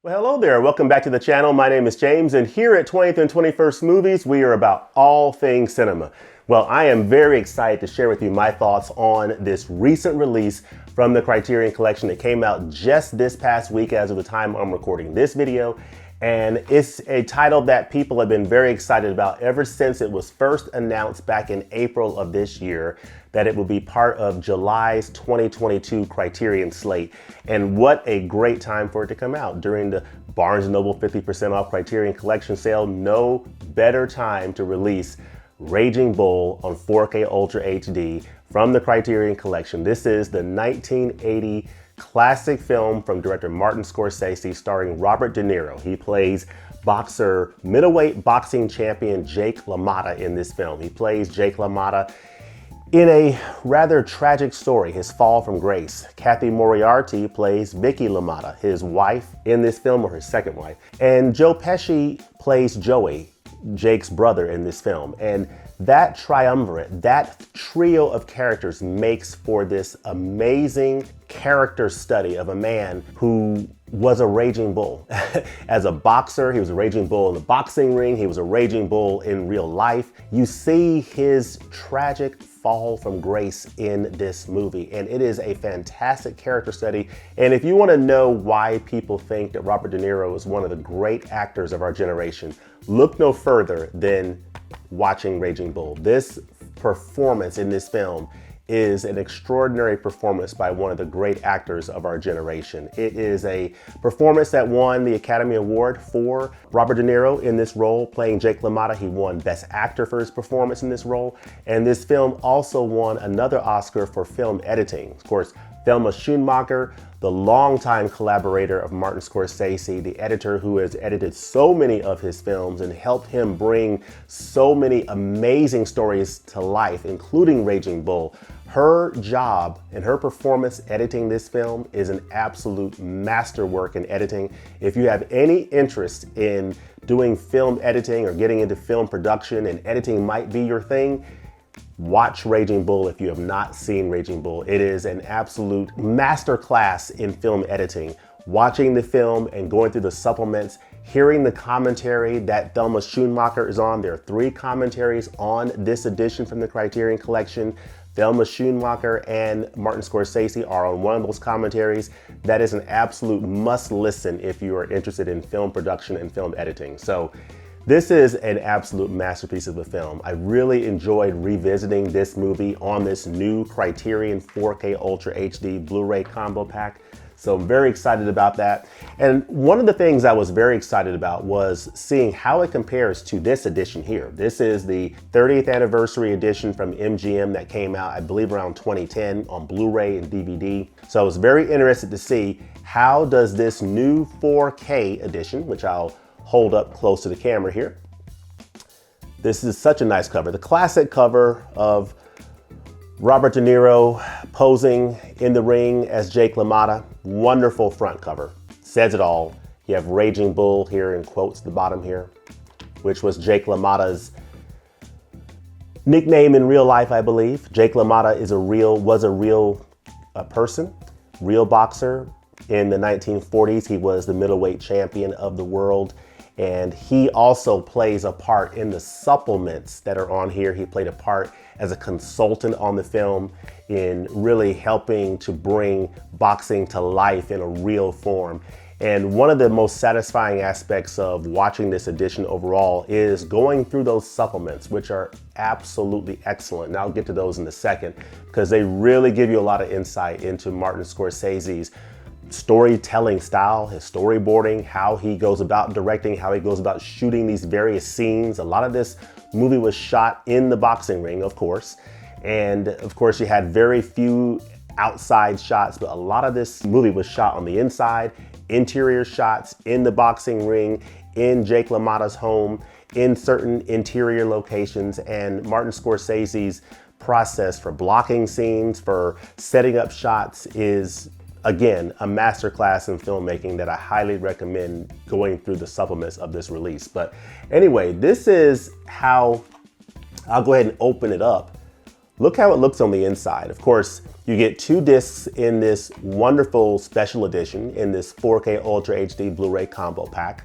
Well, hello there. Welcome back to the channel. My name is James, and here at 20th and 21st Movies, we are about all things cinema. Well, I am very excited to share with you my thoughts on this recent release from the Criterion Collection. It came out just this past week as of the time I'm recording this video. And it's a title that people have been very excited about ever since it was first announced back in April of this year that it will be part of July's 2022 Criterion slate. And what a great time for it to come out during the Barnes & Noble 50% off Criterion Collection sale. No better time to release Raging Bull on 4K Ultra HD from the Criterion Collection. This is the 1980 classic film from director Martin Scorsese starring Robert De Niro. He plays middleweight boxing champion Jake LaMotta in this film. He plays Jake LaMotta in a rather tragic story, his fall from grace. Cathy Moriarty plays Vicky LaMotta, his wife in this film, or his second wife. And Joe Pesci plays Joey, Jake's brother in this film. And that triumvirate, that trio of characters makes for this amazing character study of a man who was a raging bull. As a boxer, he was a raging bull in the boxing ring. He was a raging bull in real life. You see his tragic fall from grace in this movie, and it is a fantastic character study. And if you want to know why people think that Robert De Niro is one of the great actors of our generation, look no further than watching Raging Bull. This performance in this film is an extraordinary performance by one of the great actors of our generation. It is a performance that won the Academy Award for Robert De Niro in this role, playing Jake LaMotta. He won Best Actor for his performance in this role. And this film also won another Oscar for film editing. Of course, Thelma Schoonmaker, the longtime collaborator of Martin Scorsese, the editor who has edited so many of his films and helped him bring so many amazing stories to life, including Raging Bull. Her job and her performance editing this film is an absolute masterwork in editing. If you have any interest in doing film editing or getting into film production and editing might be your thing, watch Raging Bull if you have not seen Raging Bull. It is an absolute masterclass in film editing. Watching the film and going through the supplements, hearing the commentary that Thelma Schoonmaker is on. There are 3 commentaries on this edition from the Criterion Collection. Thelma Schoonmaker and Martin Scorsese are on one of those commentaries. That is an absolute must listen if you are interested in film production and film editing. So this is an absolute masterpiece of a film. I really enjoyed revisiting this movie on this new Criterion 4K Ultra HD Blu-ray combo pack. So I'm very excited about that. And one of the things I was very excited about was seeing how it compares to this edition here. This is the 30th anniversary edition from MGM that came out, I believe, around 2010 on Blu-ray and DVD. So I was very interested to see how does this new 4K edition, which I'll hold up close to the camera here. This is such a nice cover. The classic cover of Robert De Niro posing in the ring as Jake LaMotta. Wonderful front cover. Says it all. You have Raging Bull here in quotes at the bottom here, which was Jake LaMotta's nickname in real life, I believe. Jake LaMotta was a real person, real boxer. In the 1940s, he was the middleweight champion of the world. And he also plays a part in the supplements that are on here. He played a part as a consultant on the film in really helping to bring boxing to life in a real form. And one of the most satisfying aspects of watching this edition overall is going through those supplements, which are absolutely excellent. And I'll get to those in a second, because they really give you a lot of insight into Martin Scorsese's storytelling style, his storyboarding, how he goes about directing, how he goes about shooting these various scenes. A lot of this movie was shot in the boxing ring, of course. And of course, you had very few outside shots, but a lot of this movie was shot on the inside, interior shots in the boxing ring, in Jake LaMotta's home, in certain interior locations. And Martin Scorsese's process for blocking scenes, for setting up shots is, again, a masterclass in filmmaking that I highly recommend going through the supplements of this release. But anyway, this is how I'll go ahead and open it up Look how it looks on the inside. Of course, you get 2 discs in this wonderful special edition in this 4K Ultra HD Blu-ray combo pack.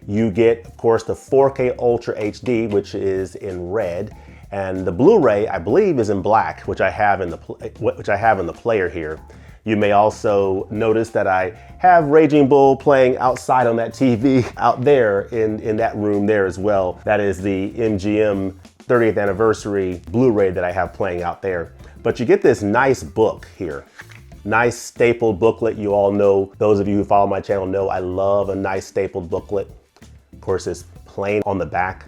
You get, of course, the 4K Ultra HD, which is in red, and the Blu-ray, I believe, is in black, which I have in the player here. You may also notice that I have Raging Bull playing outside on that TV out there in that room there as well. That is the MGM 30th anniversary Blu-ray that I have playing out there. But you get this nice book here. Nice stapled booklet. You all know, those of you who follow my channel know I love a nice stapled booklet. Of course, it's plain on the back.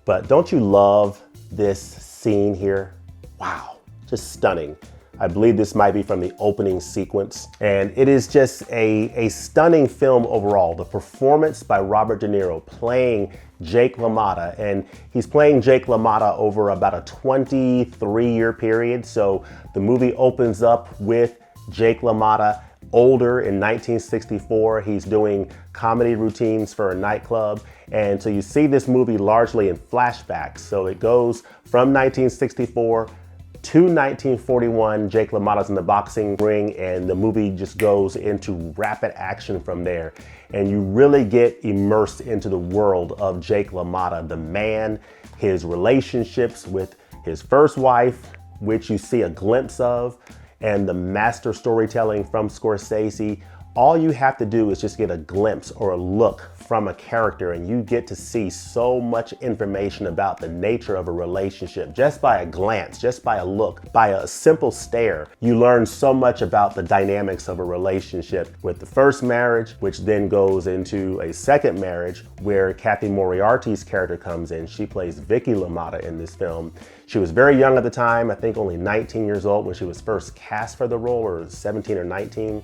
But don't you love this scene here? Wow, just stunning. I believe this might be from the opening sequence. And it is just a stunning film overall. The performance by Robert De Niro playing Jake LaMotta, and he's playing Jake LaMotta over about a 23-year period. So the movie opens up with Jake LaMotta older in 1964. He's doing comedy routines for a nightclub. And so you see this movie largely in flashbacks. So it goes from 1964 to 1941, Jake LaMotta's in the boxing ring, and the movie just goes into rapid action from there. And you really get immersed into the world of Jake LaMotta, the man, his relationships with his first wife, which you see a glimpse of, and the master storytelling from Scorsese. All you have to do is just get a glimpse or a look from a character, and you get to see so much information about the nature of a relationship just by a glance, just by a look, by a simple stare. You learn so much about the dynamics of a relationship with the first marriage, which then goes into a second marriage where Cathy Moriarty's character comes in. She plays Vicky LaMotta in this film. She was very young at the time, I think only 19 years old when she was first cast for the role, or 17 or 19.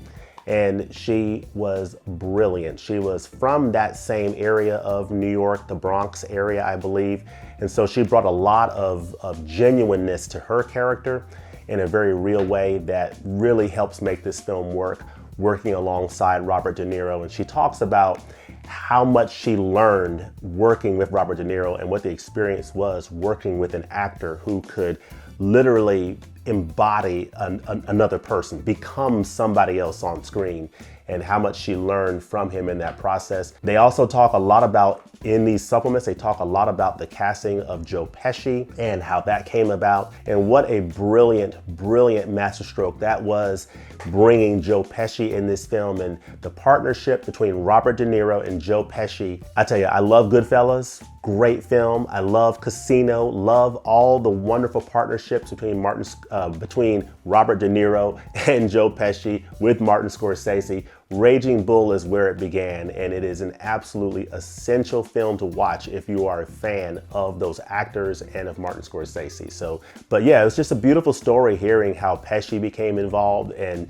And she was brilliant. She was from that same area of New York, the Bronx area, I believe. And so she brought a lot of genuineness to her character in a very real way that really helps make this film work, working alongside Robert De Niro. And she talks about how much she learned working with Robert De Niro and what the experience was working with an actor who could literally embody another person, become somebody else on screen, and how much she learned from him in that process. They also talk a lot about, in these supplements, they talk a lot about the casting of Joe Pesci and how that came about, and what a brilliant, brilliant masterstroke that was, bringing Joe Pesci in this film, and the partnership between Robert De Niro and Joe Pesci. I tell you, I love Goodfellas, great film. I love Casino, love all the wonderful partnerships between Robert De Niro and Joe Pesci with Martin Scorsese. Raging Bull is where it began, and it is an absolutely essential film to watch if you are a fan of those actors and of Martin Scorsese. So, but yeah, it was just a beautiful story hearing how Pesci became involved and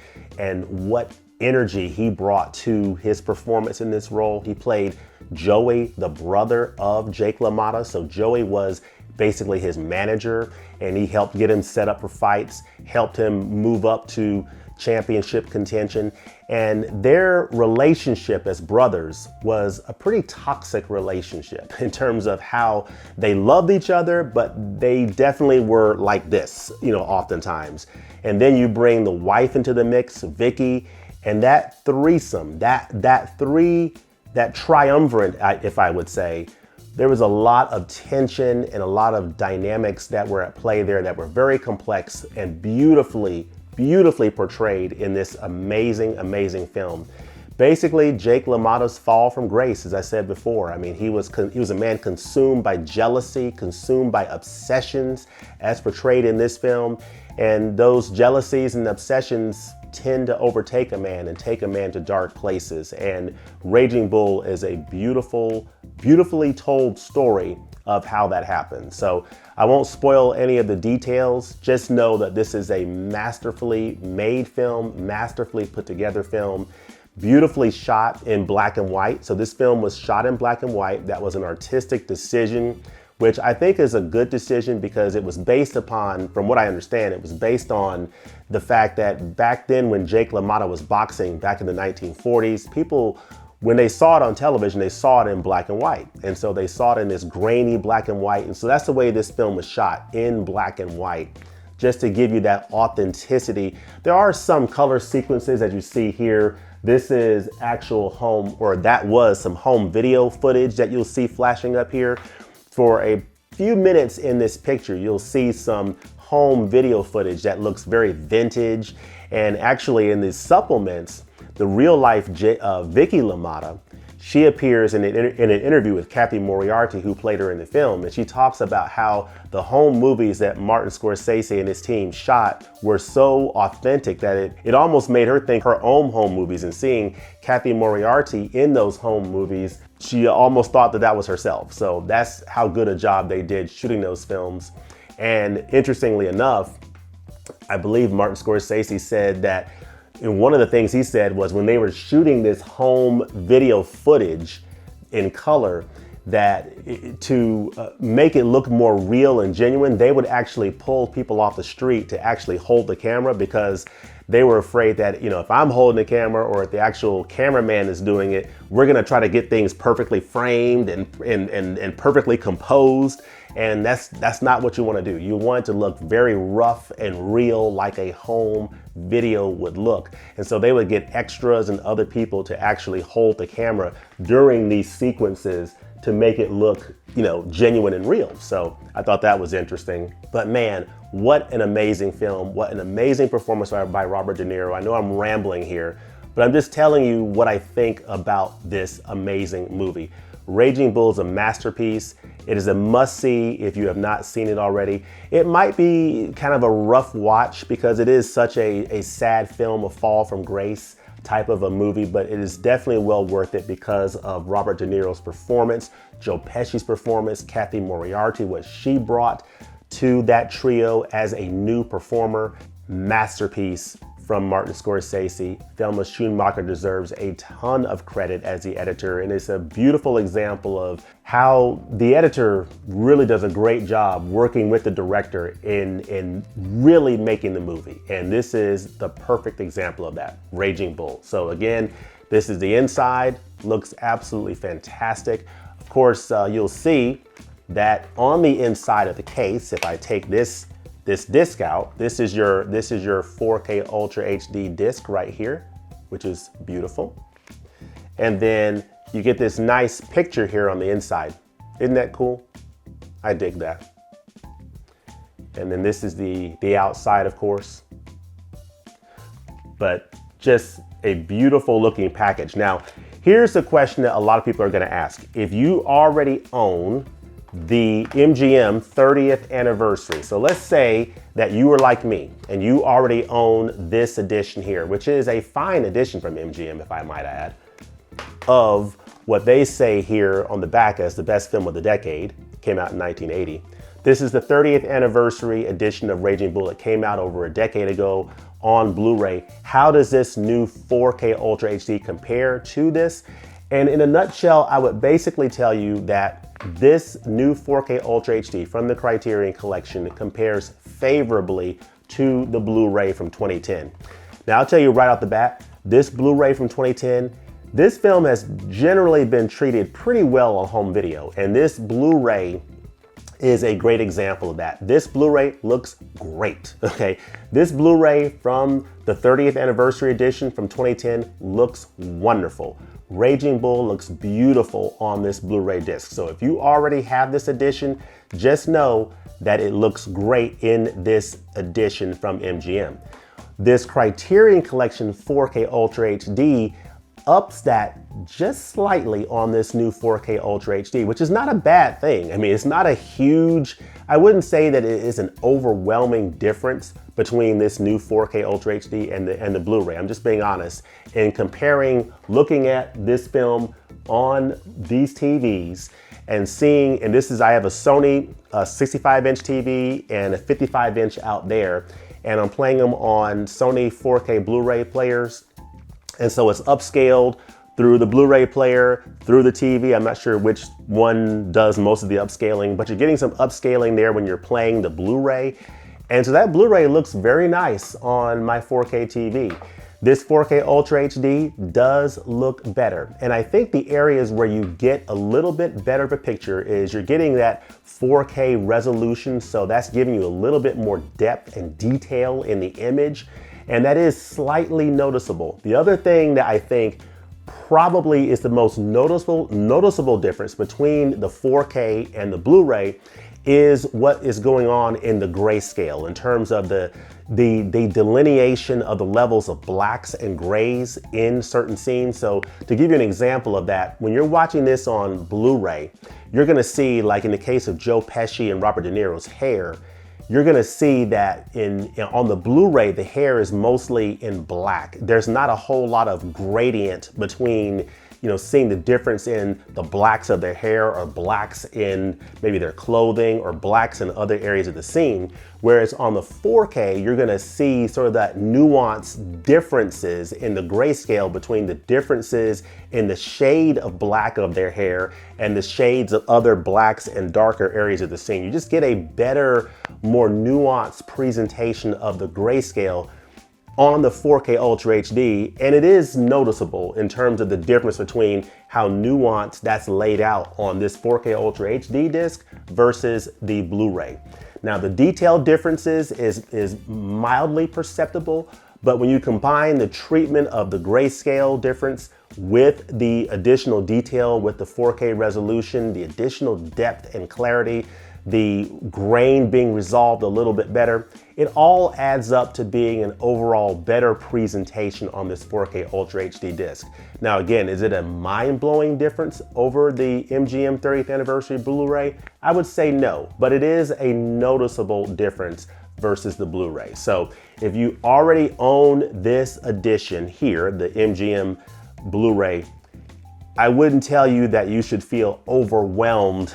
what energy he brought to his performance in this role. He played Joey, the brother of Jake LaMotta. So Joey was basically his manager, and he helped get him set up for fights, helped him move up to championship contention. And their relationship as brothers was a pretty toxic relationship in terms of how they loved each other, but they definitely were like this, oftentimes. And then you bring the wife into the mix, Vicky, and that threesome, that triumvirate, if I would say, there was a lot of tension and a lot of dynamics that were at play there that were very complex and beautifully portrayed in this amazing, amazing film. Basically, Jake LaMotta's fall from grace, as I said before. I mean, he was a man consumed by jealousy, consumed by obsessions, as portrayed in this film. And those jealousies and obsessions tend to overtake a man and take a man to dark places. And Raging Bull is a beautifully told story of how that happened. So I won't spoil any of the details. Just know that this is a masterfully made film, masterfully put together film, beautifully shot in black and white. So this film was shot in black and white. That was an artistic decision, which I think is a good decision because it was based upon, from what I understand, it was based on the fact that back then when Jake LaMotta was boxing back in the 1940s, people, when they saw it on television, they saw it in black and white. And so they saw it in this grainy black and white. And so that's the way this film was shot, in black and white, just to give you that authenticity. There are some color sequences as you see here. This is actual home, or that was some home video footage that you'll see flashing up here. For a few minutes in this picture, you'll see some home video footage that looks very vintage. And actually in these supplements, the real life Vicky LaMotta, she appears in an interview with Cathy Moriarty, who played her in the film, and she talks about how the home movies that Martin Scorsese and his team shot were so authentic that it almost made her think her own home movies. And seeing Cathy Moriarty in those home movies, she almost thought that that was herself. So that's how good a job they did shooting those films. And interestingly enough, I believe Martin Scorsese said that, and one of the things he said was when they were shooting this home video footage in color, that to make it look more real and genuine, they would actually pull people off the street to actually hold the camera, because they were afraid that, you know, if I'm holding the camera or if the actual cameraman is doing it, we're gonna try to get things perfectly framed and perfectly composed. And that's not what you want to do. You want it to look very rough and real, like a home video would look. And so they would get extras and other people to actually hold the camera during these sequences to make it look, you know, genuine and real. So I thought that was interesting. But man, what an amazing film. What an amazing performance by Robert De Niro. I know I'm rambling here, but I'm just telling you what I think about this amazing movie. Raging Bull is a masterpiece. It is a must-see if you have not seen it already. It might be kind of a rough watch because it is such a sad film, a fall from grace type of a movie, but it is definitely well worth it because of Robert De Niro's performance, Joe Pesci's performance, Cathy Moriarty, what she brought to that trio as a new performer. Masterpiece from Martin Scorsese. Thelma Schoonmaker deserves a ton of credit as the editor, and it's a beautiful example of how the editor really does a great job working with the director in really making the movie. And this is the perfect example of that, Raging Bull. So again, this is the inside, looks absolutely fantastic. Of course, you'll see that on the inside of the case, if I take this disc out, this is your 4K Ultra HD disc right here, which is beautiful. And then you get this nice picture here on the inside. Isn't that cool? I dig that. And then this is the outside, of course. But just a beautiful looking package. Now, here's the question that a lot of people are gonna ask. If you already own the MGM 30th anniversary. So let's say that you were like me and you already own this edition here, which is a fine edition from MGM, if I might add, of what they say here on the back as the best film of the decade. Came out in 1980. This is the 30th anniversary edition of Raging Bull. It came out over a decade ago on Blu-ray. How does this new 4K Ultra HD compare to this? And in a nutshell, I would basically tell you that this new 4K Ultra HD from the Criterion Collection compares favorably to the Blu-ray from 2010. Now I'll tell you right off the bat, this Blu-ray from 2010, this film has generally been treated pretty well on home video, and this Blu-ray is a great example of that. This Blu-ray looks great, okay? This Blu-ray from the 30th anniversary edition from 2010 looks wonderful. Raging Bull looks beautiful on this Blu-ray disc. So if you already have this edition, just know that it looks great in this edition from MGM. This Criterion Collection 4K Ultra HD ups that just slightly on this new 4K Ultra HD, which is not a bad thing. I mean, it's not a huge, I wouldn't say that it is an overwhelming difference between this new 4K Ultra HD and the Blu-ray. I'm just being honest. In comparing, looking at this film on these TVs and seeing, and this is, I have a Sony 65-inch TV and a 55-inch out there, and I'm playing them on Sony 4K Blu-ray players. And so it's upscaled through the Blu-ray player, through the TV. I'm not sure which one does most of the upscaling, but you're getting some upscaling there when you're playing the Blu-ray. And so that Blu-ray looks very nice on my 4K TV. This 4K Ultra HD does look better. And I think the areas where you get a little bit better of a picture is you're getting that 4K resolution. So that's giving you a little bit more depth and detail in the image. And that is slightly noticeable. The other thing that I think probably is the most noticeable difference between the 4K and the Blu-ray is what is going on in the grayscale in terms of the delineation of the levels of blacks and grays in certain scenes. So to give you an example of that, when you're watching this on Blu-ray, you're gonna see, like in the case of Joe Pesci and Robert De Niro's hair, you're gonna see that on the Blu-ray, the hair is mostly in black. There's not a whole lot of gradient between, seeing the difference in the blacks of their hair or blacks in maybe their clothing or blacks in other areas of the scene. Whereas on the 4K, you're gonna see sort of that nuanced differences in the grayscale between the differences in the shade of black of their hair and the shades of other blacks and darker areas of the scene. You just get a better, more nuanced presentation of the grayscale on the 4K Ultra HD, and it is noticeable in terms of the difference between how nuanced that's laid out on this 4K Ultra HD disc versus the Blu-ray. Now the detail differences is mildly perceptible, but when you combine the treatment of the grayscale difference with the additional detail with the 4K resolution, the additional depth and clarity, the grain being resolved a little bit better, it all adds up to being an overall better presentation on this 4K Ultra HD disc. Now again, is it a mind-blowing difference over the MGM 30th Anniversary Blu-ray? I would say no, but it is a noticeable difference versus the Blu-ray. So if you already own this edition here, the MGM Blu-ray, I wouldn't tell you that you should feel overwhelmed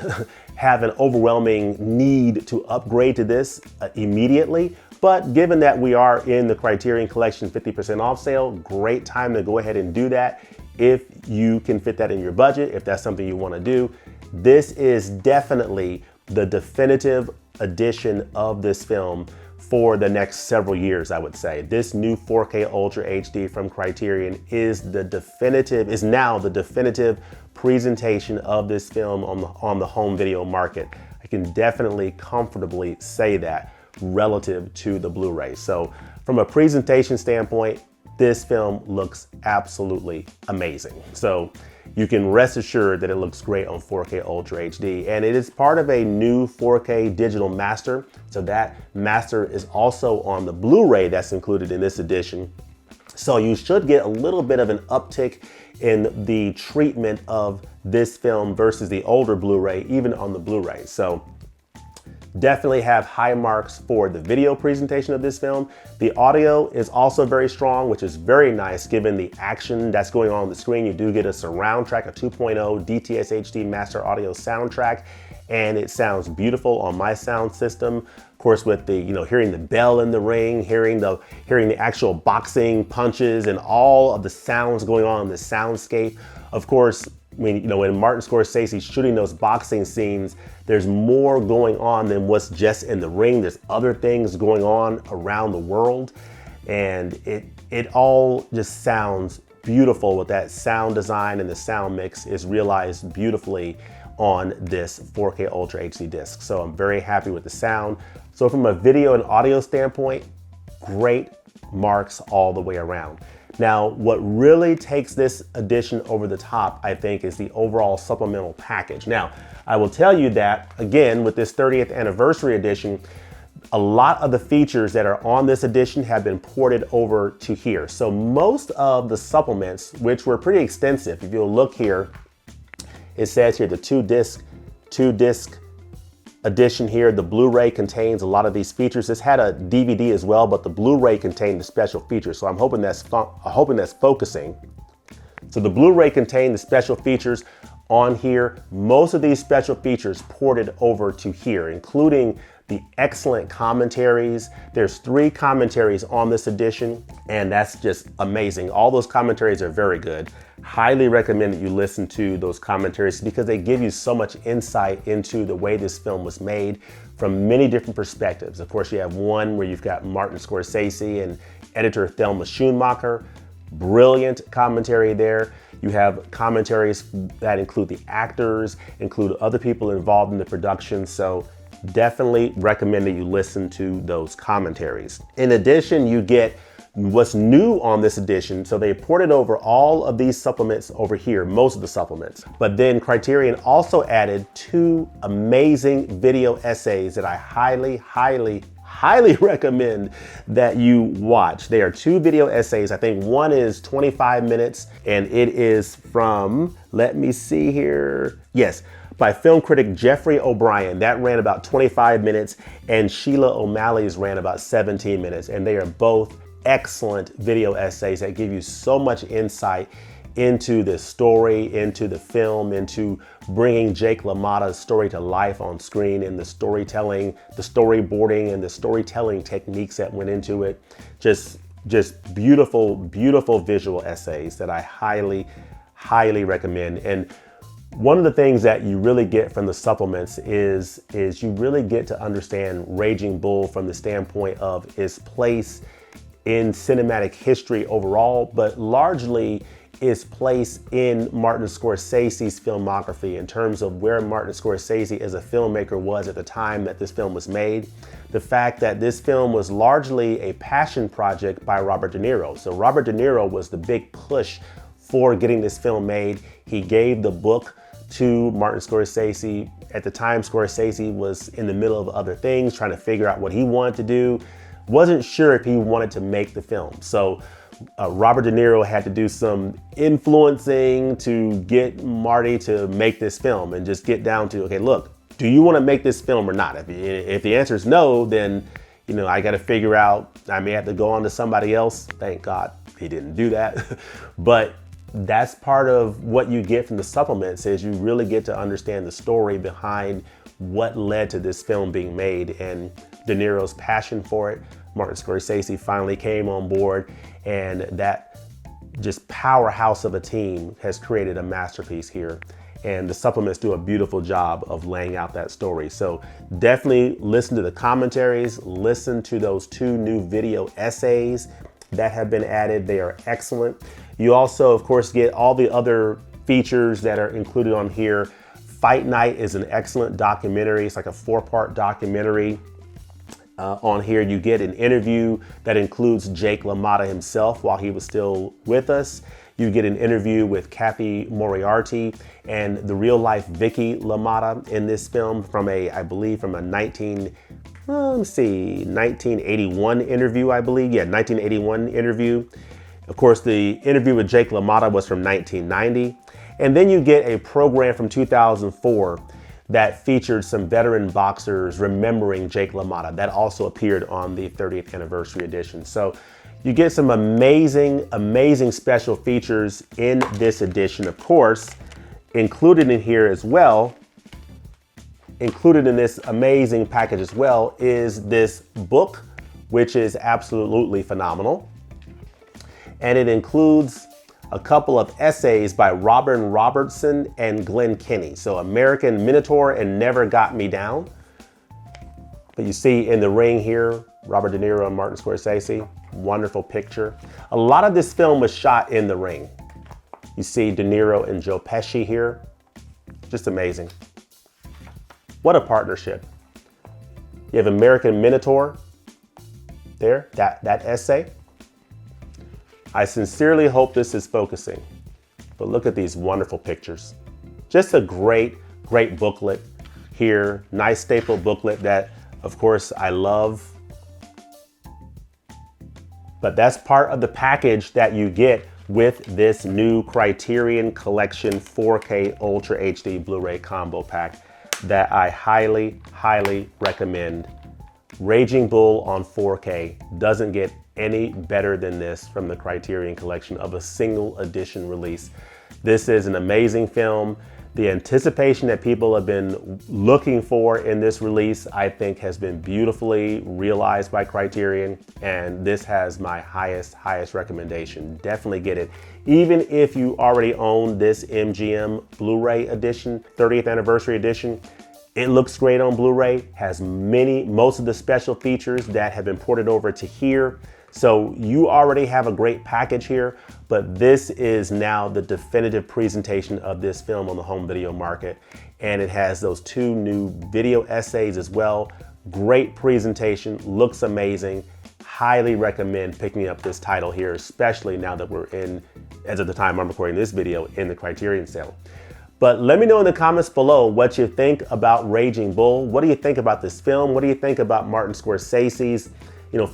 have an overwhelming need to upgrade to this immediately. But given that we are in the Criterion Collection 50% off sale, great time to go ahead and do that if you can fit that in your budget, if that's something you want to do. This is definitely the definitive edition of this film for the next several years, I would say. This new 4K Ultra HD from Criterion is now the definitive presentation of this film on the home video market. I can definitely comfortably say that relative to the Blu-ray. So from a presentation standpoint, this film looks absolutely amazing. So you can rest assured that it looks great on 4K Ultra HD, and it is part of a new 4K digital master. So that master is also on the Blu-ray that's included in this edition. So you should get a little bit of an uptick in the treatment of this film versus the older Blu-ray, even on the Blu-ray. So definitely have high marks for the video presentation of this film. The audio is also very strong, which is very nice given the action that's going on the screen. You do get a surround track, a 2.0 DTS HD master audio soundtrack, and it sounds beautiful on my sound system. Of course, with the, hearing the bell in the ring, hearing the actual boxing punches and all of the sounds going on in the soundscape. Of course, when Martin Scorsese is shooting those boxing scenes, there's more going on than what's just in the ring. There's other things going on around the world, and it all just sounds beautiful with that sound design, and the sound mix is realized beautifully on this 4K Ultra HD disc. So I'm very happy with the sound. So from a video and audio standpoint, great marks all the way around. Now, what really takes this edition over the top, I think, is the overall supplemental package. Now, I will tell you that, again, with this 30th anniversary edition, a lot of the features that are on this edition have been ported over to here. So most of the supplements, which were pretty extensive, if you'll look here, it says here the two disc edition here. The Blu-ray contains a lot of these features. This had a DVD as well, but the Blu-ray contained the special features. So I'm hoping that's focusing. So the Blu-ray contained the special features on here. Most of these special features ported over to here, including the excellent commentaries. There's 3 commentaries on this edition, and that's just amazing. All those commentaries are very good. Highly recommend that you listen to those commentaries because they give you so much insight into the way this film was made from many different perspectives. Of course, you have one where you've got Martin Scorsese and editor Thelma Schoonmaker brilliant commentary there. You have commentaries that include the actors, include other people involved in the production. So definitely recommend that you listen to those commentaries. In addition, you get what's new on this edition. So they ported over all of these supplements over here, most of the supplements. But then Criterion also added 2 amazing video essays that I highly recommend that you watch. They are 2 video essays. I think one is 25 minutes and it is from, let me see here. Yes, by film critic Jeffrey O'Brien. That ran about 25 minutes and Sheila O'Malley's ran about 17 minutes. And they are both excellent video essays that give you so much insight into the story, into the film, into bringing Jake LaMotta's story to life on screen, and the storytelling, the storyboarding, and the storytelling techniques that went into it. Just beautiful, beautiful visual essays that I highly recommend. And one of the things that you really get from the supplements is you really get to understand Raging Bull from the standpoint of its place in cinematic history overall, but largely its place in Martin Scorsese's filmography in terms of where Martin Scorsese as a filmmaker was at the time that this film was made. The fact that this film was largely a passion project by Robert De Niro. So Robert De Niro was the big push for getting this film made. He gave the book to Martin Scorsese. At the time, Scorsese was in the middle of other things, trying to figure out what he wanted to do. Wasn't sure if he wanted to make the film. So Robert De Niro had to do some influencing to get Marty to make this film and just get down to, okay, look, do you want to make this film or not? If the answer is no, then, you know, I got to figure out, I may have to go on to somebody else. Thank God he didn't do that. But that's part of what you get from the supplements, is you really get to understand the story behind what led to this film being made and De Niro's passion for it. Martin Scorsese finally came on board, and that just powerhouse of a team has created a masterpiece here. And the supplements do a beautiful job of laying out that story. So definitely listen to the commentaries, listen to those 2 new video essays that have been added. They are excellent. You also, of course, get all the other features that are included on here. Fight Night is an excellent documentary. It's like a 4-part documentary. On here, you get an interview that includes Jake LaMotta himself while he was still with us. You get an interview with Cathy Moriarty and the real life Vicky LaMotta in this film from I believe from a 1981 interview, I believe. Yeah, 1981 interview. Of course, the interview with Jake LaMotta was from 1990. And then you get a program from 2004 that featured some veteran boxers remembering Jake LaMotta. That also appeared on the 30th anniversary edition. So you get some amazing special features in this edition. Of course, included in here as well, included in this amazing package as well, is this book, which is absolutely phenomenal. And it includes a couple of essays by Robin Robertson and Glenn Kinney. So American Minotaur and Never Got Me Down. But you see in the ring here, Robert De Niro and Martin Scorsese, wonderful picture. A lot of this film was shot in the ring. You see De Niro and Joe Pesci here, just amazing. What a partnership. You have American Minotaur there, that essay. I sincerely hope this is focusing, but look at these wonderful pictures. Just a great booklet here. Nice staple booklet that, of course, I love. But that's part of the package that you get with this new Criterion Collection 4K Ultra HD Blu-ray combo pack that I highly recommend. Raging Bull on 4K doesn't get any better than this from the Criterion Collection of a single edition release. This is an amazing film. The anticipation that people have been looking for in this release, I think, has been beautifully realized by Criterion, and this has my highest recommendation. Definitely get it. Even if you already own this MGM Blu-ray edition, 30th anniversary edition, it looks great on Blu-ray, has most of the special features that have been ported over to here. So you already have a great package here, but this is now the definitive presentation of this film on the home video market. And it has those 2 new video essays as well. Great presentation, looks amazing. Highly recommend picking up this title here, especially now that we're in, as of the time I'm recording this video, in the Criterion sale. But let me know in the comments below what you think about Raging Bull. What do you think about this film? What do you think about Martin Scorsese's,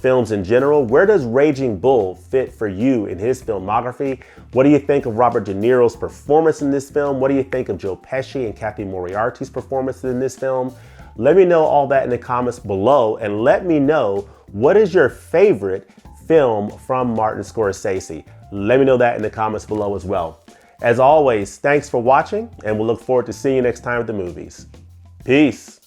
films in general? Where does Raging Bull fit for you in his filmography? What do you think of Robert De Niro's performance in this film? What do you think of Joe Pesci and Cathy Moriarty's performance in this film? Let me know all that in the comments below, and let me know what is your favorite film from Martin Scorsese. Let me know that in the comments below as well. As always, thanks for watching, and we'll look forward to seeing you next time at the movies. Peace.